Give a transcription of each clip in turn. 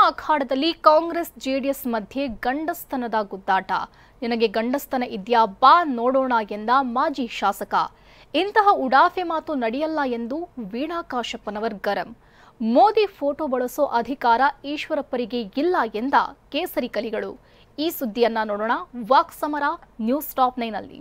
ಅಖಾಡದಲ್ಲಿ Congress JDS ಮಧ್ಯೆ ಗಂಡಸ್ತನದ ಗುದ್ದಾಟ. ನಿನಗೆ ಗಂಡಸ್ತನ ಇದ್ಯಾ ಬಾ ನೋಡೋಣ ಎಂದ ಮಾಜಿ ಶಾಸಕ. ಇಂತಹ ಉಡಾಫೆ ಮಾತು ನಡೆಯಲ್ಲ ಎಂದು ವೀಣಾ ಕಾಶಪ್ಪನವರ್ ಗರಂ. ಮೋದಿ ಫೋಟೋ ಬಳಸೋ ಅಧಿಕಾರ ಈಶ್ವರಪ್ಪರಿಗೆ ಇಲ್ಲ ಎಂದ ಕೇಸರಿ ಕಲಿಗಳು. ಈ ಸುದ್ದಿಯನ್ನ ನೋಡೋಣ ವಾಕ್ ಸಮರ ನ್ಯೂಸ್ ಟಾಪ್ 9 ನಲ್ಲಿ.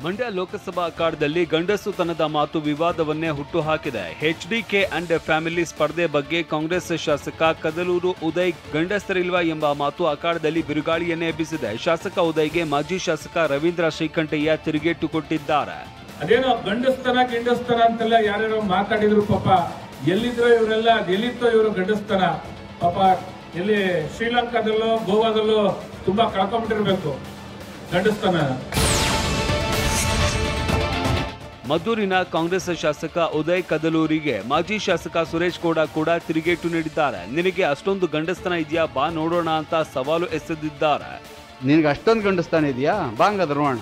ಮಂಡ್ಯ ಲೋಕಸಭಾ ಅಖಾಡದಲ್ಲಿ ಗಂಡಸುತನದ ಮಾತು ವಿವಾದವನ್ನೇ ಹುಟ್ಟುಹಾಕಿದೆ. ಎಚ್ಡಿಕೆ ಅಂಡ್ ಫ್ಯಾಮಿಲಿ ಸ್ಪರ್ಧೆ ಬಗ್ಗೆ ಕಾಂಗ್ರೆಸ್ ಶಾಸಕ ಕದಲೂರು ಉದಯ್ ಗಂಡಸರಿಲ್ವಾ ಎಂಬ ಮಾತು ಅಖಾಡದಲ್ಲಿ ಬಿರುಗಾಳಿಯನ್ನೇ ಎಬ್ಬಿಸಿದೆ. ಶಾಸಕ ಉದಯ್ಗೆ ಮಾಜಿ ಶಾಸಕ ರವೀಂದ್ರ ಶ್ರೀಕಂಠಯ್ಯ ತಿರುಗೇಟು ಕೊಟ್ಟಿದ್ದಾರೆ. ಅದೇನೋ ಗಂಡಸ್ತನ ಅಂತೆಲ್ಲ ಯಾರ್ಯಾರೋ ಮಾತಾಡಿದ್ರು. ಪಾಪ ಎಲ್ಲಿದ್ರೋ ಇವರೆಲ್ಲ, ಎಲ್ಲಿತ್ತೋ ಇವರು ಗಂಡಸ್ತನ. ಪಾಪ ಇಲ್ಲಿ ಶ್ರೀಲಂಕಾದಲ್ಲೋ ಗೋವಾದಲ್ಲೋ ತುಂಬಾ ಕಳ್ಕೊಂಡ್ಬಿಟ್ಟಿರ್ಬೇಕು ಗಂಡಸ್ತನ. ಮದ್ದೂರಿನ ಕಾಂಗ್ರೆಸ್ ಶಾಸಕ ಉದಯ್ ಕದಲೂರಿಗೆ ಮಾಜಿ ಶಾಸಕ ಸುರೇಶ್ ಗೌಡ ಕೂಡ ತಿರುಗೇಟು ನೀಡಿದ್ದಾರೆ. ನಿನಗೆ ಅಷ್ಟೊಂದು ಗಂಡಸ್ತನ ಇದೆಯಾ ಬಾ ನೋಡೋಣ ಅಂತ ಸವಾಲು ಎಸೆದಿದ್ದಾರೆ. ನಿನಗೆ ಅಷ್ಟೊಂದು ಗಂಡಸ್ತನ ಇದೆಯಾ ಬಾ ಹಂಗದ ನೋಡೋಣ.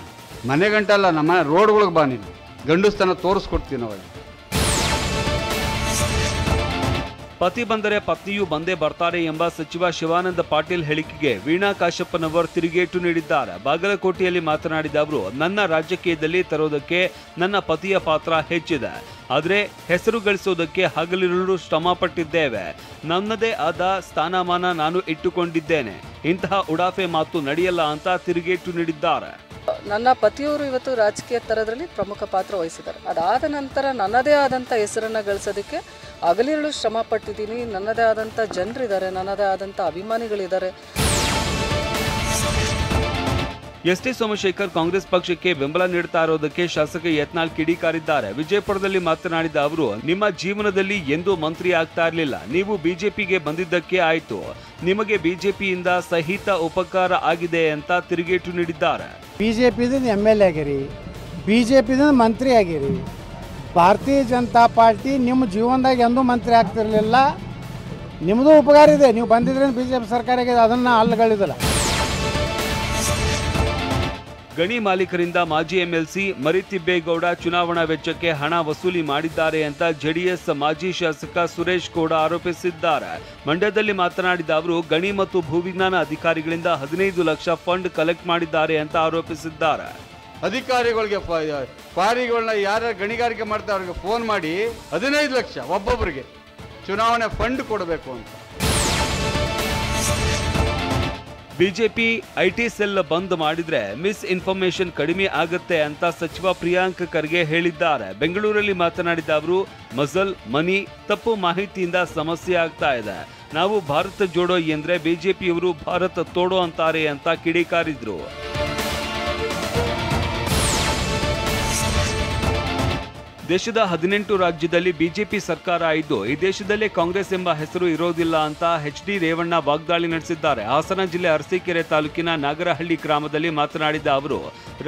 ಮನೆ ಗಂಟಲ್ಲ, ನಮ್ಮ ರೋಡ್ಗಳಿಗೆ ಬಾ, ನೀನು ಗಂಡಸ್ತನ ತೋರಿಸ್ಕೊಡ್ತೀವಿ ನಾವು. ಪತಿ ಬಂದರೆ ಪತ್ನಿಯೂ ಬಂದೇ ಬರ್ತಾರೆ ಎಂಬ ಸಚಿವ ಶಿವಾನಂದ ಪಾಟೀಲ್ ಹೇಳಿಕೆಗೆ ವೀಣಾ ಕಾಶಪ್ಪನವರ್ ತಿರುಗೇಟು ನೀಡಿದ್ದಾರೆ. ಬಾಗಲಕೋಟೆಯಲ್ಲಿ ಮಾತನಾಡಿದ ಅವರು, ನನ್ನ ರಾಜಕೀಯದಲ್ಲಿ ತರೋದಕ್ಕೆ ನನ್ನ ಪತಿಯ ಪಾತ್ರ ಹೆಚ್ಚಿದೆ. ಆದರೆ ಹೆಸರು ಗಳಿಸೋದಕ್ಕೆ ಹಗಲಿರುಳು ಶ್ರಮ ಪಟ್ಟಿದ್ದೇವೆ. ನನ್ನದೇ ಆದ ಸ್ಥಾನಮಾನ ನಾನು ಇಟ್ಟುಕೊಂಡಿದ್ದೇನೆ. ಇಂತಹ ಉಡಾಫೆ ಮಾತು ನಡೆಯಲ್ಲ ಅಂತ ತಿರುಗೇಟು ನೀಡಿದ್ದಾರೆ. ನನ್ನ ಪತಿಯವರು ಇವತ್ತು ರಾಜಕೀಯ ತರದಲ್ಲಿ ಪ್ರಮುಖ ಪಾತ್ರ ವಹಿಸಿದ್ದಾರೆ. ಅದಾದ ನಂತರ ನನ್ನದೇ ಆದಂಥ ಹೆಸರನ್ನು ಗಳಿಸೋದಕ್ಕೆ ಹಗಲಿರುಳು ಶ್ರಮ ಪಟ್ಟಿದ್ದೀನಿ. ನನ್ನದೇ ಆದಂಥ ಜನರಿದ್ದಾರೆ, ನನ್ನದೇ ಆದಂಥ ಅಭಿಮಾನಿಗಳಿದ್ದಾರೆ. ಎಸ್ ಟಿ ಸೋಮಶೇಖರ್ ಕಾಂಗ್ರೆಸ್ ಪಕ್ಷಕ್ಕೆ ಬೆಂಬಲ ನೀಡುತ್ತಾ ಇರೋದಕ್ಕೆ ಶಾಸಕ ಯತ್ನಾಳ್ ಕಿಡಿಕಾರಿದ್ದಾರೆ. ವಿಜಯಪುರದಲ್ಲಿ ಮಾತನಾಡಿದ ಅವರು, ನಿಮ್ಮ ಜೀವನದಲ್ಲಿ ಎಂದೂ ಮಂತ್ರಿ ಆಗ್ತಾ ಇರಲಿಲ್ಲ. ನೀವು ಬಿಜೆಪಿಗೆ ಬಂದಿದ್ದಕ್ಕೆ ಆಯ್ತು. ನಿಮಗೆ ಬಿಜೆಪಿಯಿಂದ ಸಹಿತ ಉಪಕಾರ ಆಗಿದೆ ಅಂತ ತಿರುಗೇಟು ನೀಡಿದ್ದಾರೆ. ಬಿಜೆಪಿದಿಂದ MLA ಆಗಿರಿ, ಬಿಜೆಪಿದಿಂದ ಮಂತ್ರಿ ಆಗಿರಿ. ಭಾರತೀಯ ಜನತಾ ಪಾರ್ಟಿ ನಿಮ್ಮ ಜೀವನದಾಗ ಎಂದೂ ಮಂತ್ರಿ ಆಗ್ತಿರ್ಲಿಲ್ಲ. ನಿಮ್ಮದು ಉಪಕಾರ ಇದೆ. ನೀವು ಬಂದಿದ್ರೆ ಬಿಜೆಪಿ ಸರ್ಕಾರ ಆಗಿದೆ, ಅದನ್ನು ಅಲ್ಲಗಳಿದಿಲ್ಲ. ಗಣಿ ಮಾಲೀಕರಿಂದ ಮಾಜಿ MLC ಮರಿತಿಬ್ಬೇಗೌಡ ಚುನಾವಣಾ ವೆಚ್ಚಕ್ಕೆ ಹಣ ವಸೂಲಿ ಮಾಡಿದ್ದಾರೆ ಅಂತ ಜೆಡಿಎಸ್ ಮಾಜಿ ಶಾಸಕ ಸುರೇಶ್ ಗೌಡ ಆರೋಪಿಸಿದ್ದಾರೆ. ಮಂಡ್ಯದಲ್ಲಿ ಮಾತನಾಡಿದ ಅವರು, ಗಣಿ ಮತ್ತು ಭೂವಿಜ್ಞಾನ ಅಧಿಕಾರಿಗಳಿಂದ 15 ಲಕ್ಷ ಫಂಡ್ ಕಲೆಕ್ಟ್ ಮಾಡಿದ್ದಾರೆ ಅಂತ ಆರೋಪಿಸಿದ್ದಾರೆ. ಅಧಿಕಾರಿಗಳಿಗೆ ಕ್ವಾರಿಗಳನ್ನ ಯಾರ್ಯಾರು ಗಣಿಗಾರಿಕೆ ಮಾಡ್ತಾರೆ ಅವ್ರಿಗೆ ಫೋನ್ ಮಾಡಿ 15 ಲಕ್ಷ ಒಬ್ಬೊಬ್ಬರಿಗೆ ಚುನಾವಣೆ ಫಂಡ್ ಕೊಡಬೇಕು ಅಂತ. ಬಿಜೆಪಿ IT ಸೆಲ್ ಬಂದ್ ಮಾಡಿದ್ರೆ ಮಿಸ್ ಇನ್ಫಾರ್ಮೇಶನ್ ಕಡಿಮೆ ಆಗುತ್ತೆ ಅಂತ ಸಚಿವ ಪ್ರಿಯಾಂಕ್ ಖರ್ಗೆ ಹೇಳಿದ್ದಾರೆ. ಬೆಂಗಳೂರಲ್ಲಿ ಮಾತನಾಡಿದ ಅವರು, ಮಜಲ್ ಮನಿ ತಪ್ಪು ಮಾಹಿತಿಯಿಂದ ಸಮಸ್ಯೆ ಆಗ್ತಾ ಇದೆ. ನಾವು ಭಾರತ ಜೋಡೋ ಎಂದ್ರೆ ಬಿಜೆಪಿಯವರು ಭಾರತ ತೋಡೋ ಅಂತಾರೆ ಅಂತ ಕಿಡಿಕಾರಿದ್ರು. ದೇಶದ 18 ರಾಜ್ಯದಲ್ಲಿ ಬಿಜೆಪಿ ಸರ್ಕಾರ ಇದ್ದು ಈ ದೇಶದಲ್ಲೇ ಕಾಂಗ್ರೆಸ್ ಎಂಬ ಹೆಸರು ಇರೋದಿಲ್ಲ ಅಂತ HD ರೇವಣ್ಣ ವಾಗ್ದಾಳಿ ನಡೆಸಿದ್ದಾರೆ. ಹಾಸನ ಜಿಲ್ಲೆ ಅರಸೀಕೆರೆ ತಾಲೂಕಿನ ನಾಗರಹಳ್ಳಿ ಗ್ರಾಮದಲ್ಲಿ ಮಾತನಾಡಿದ ಅವರು,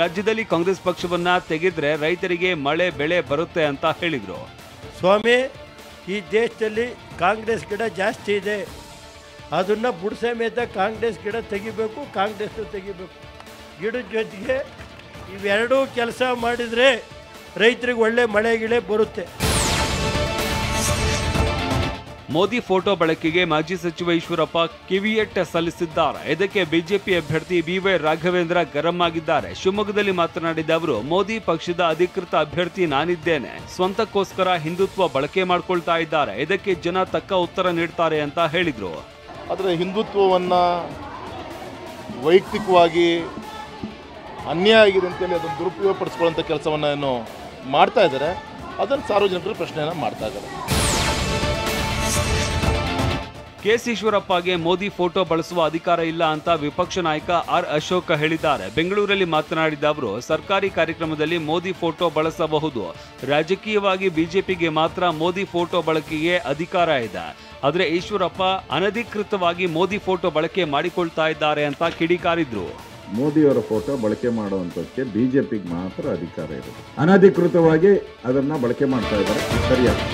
ರಾಜ್ಯದಲ್ಲಿ ಕಾಂಗ್ರೆಸ್ ಪಕ್ಷವನ್ನ ತೆಗೆದ್ರೆ ರೈತರಿಗೆ ಮಳೆ ಬೆಳೆ ಬರುತ್ತೆ ಅಂತ ಹೇಳಿದ್ರು. ಸ್ವಾಮಿ, ಈ ದೇಶದಲ್ಲಿ ಕಾಂಗ್ರೆಸ್ ಗಿಡ ಜಾಸ್ತಿ ಇದೆ. ಅದನ್ನು ಬುಡ ಸಮೇತ ಕಾಂಗ್ರೆಸ್ ಗಿಡ ತೆಗಿಬೇಕು, ಕಾಂಗ್ರೆಸ್ ತೆಗಿಬೇಕು. ಗಿಡದ ಜೊತೆಗೆ ಇವೆರಡೂ ಕೆಲಸ ಮಾಡಿದರೆ ರೈತರಿಗೆ ಒಳ್ಳೆ ಮಳೆ ಗಿಳೆ ಬರುತ್ತೆ. ಮೋದಿ ಫೋಟೋ ಬಳಕೆಗೆ ಮಾಜಿ ಸಚಿವ ಈಶ್ವರಪ್ಪ ಕಿವಿಯೆಟ್ ಸಲ್ಲಿಸಿದ್ದಾರೆ. ಇದಕ್ಕೆ ಬಿಜೆಪಿ ಅಭ್ಯರ್ಥಿ BY ರಾಘವೇಂದ್ರ ಗರಂ ಆಗಿದ್ದಾರೆ. ಶಿವಮೊಗ್ಗದಲ್ಲಿ ಮಾತನಾಡಿದ ಅವರು, ಮೋದಿ ಪಕ್ಷದ ಅಧಿಕೃತ ಅಭ್ಯರ್ಥಿ ನಾನಿದ್ದೇನೆ. ಸ್ವಂತಕ್ಕೋಸ್ಕರ ಹಿಂದುತ್ವ ಬಳಕೆ ಮಾಡ್ಕೊಳ್ತಾ ಇದ್ದಾರೆ. ಇದಕ್ಕೆ ಜನ ತಕ್ಕ ಉತ್ತರ ನೀಡ್ತಾರೆ ಅಂತ ಹೇಳಿದ್ರು. ಆದರೆ ಹಿಂದುತ್ವವನ್ನು ವೈಯಕ್ತಿಕವಾಗಿ ಅನ್ಯಾಯ ಆಗಿದೆ ಅಂತೇಳಿ ಅದನ್ನು ದುರುಪಯೋಗ ಪಡಿಸ್ಕೊಳ್ಳೋಂಥ ಕೆಲಸವನ್ನು ಏನು ಮಾಡ್ತಾ ಇದ್ದಾರೆ, ಅದನ್ನು ಸಾರ್ವಜನಿಕರು ಪ್ರಶ್ನೆಯನ್ನು ಮಾಡ್ತಾ ಇದ್ದಾರೆ. KS ಈಶ್ವರಪ್ಪಗೆ ಮೋದಿ ಫೋಟೋ ಬಳಸುವ ಅಧಿಕಾರ ಇಲ್ಲ ಅಂತ ವಿಪಕ್ಷ ನಾಯಕ R ಅಶೋಕ್ ಹೇಳಿದ್ದಾರೆ. ಬೆಂಗಳೂರಲ್ಲಿ ಮಾತನಾಡಿದ ಅವರು, ಸರ್ಕಾರಿ ಕಾರ್ಯಕ್ರಮದಲ್ಲಿ ಮೋದಿ ಫೋಟೋ ಬಳಸಬಹುದು. ರಾಜಕೀಯವಾಗಿ ಬಿಜೆಪಿಗೆ ಮಾತ್ರ ಮೋದಿ ಫೋಟೋ ಬಳಕೆಗೆ ಅಧಿಕಾರ ಇದೆ. ಆದರೆ ಈಶ್ವರಪ್ಪ ಅನಧಿಕೃತವಾಗಿ ಮೋದಿ ಫೋಟೋ ಬಳಕೆ ಮಾಡಿಕೊಳ್ತಾ ಇದ್ದಾರೆ ಅಂತ ಕಿಡಿಕಾರಿದ್ರು. ಮೋದಿಯವರ ಫೋಟೋ ಬಳಕೆ ಮಾಡುವಂಥದ್ದಕ್ಕೆ ಬಿಜೆಪಿಗೆ ಮಾತ್ರ ಅಧಿಕಾರ ಇರುತ್ತೆ. ಅನಧಿಕೃತವಾಗಿ ಅದನ್ನು ಬಳಕೆ ಮಾಡ್ತಾ ಇದ್ದಾರೆ, ಸರಿಯಾಗಿ.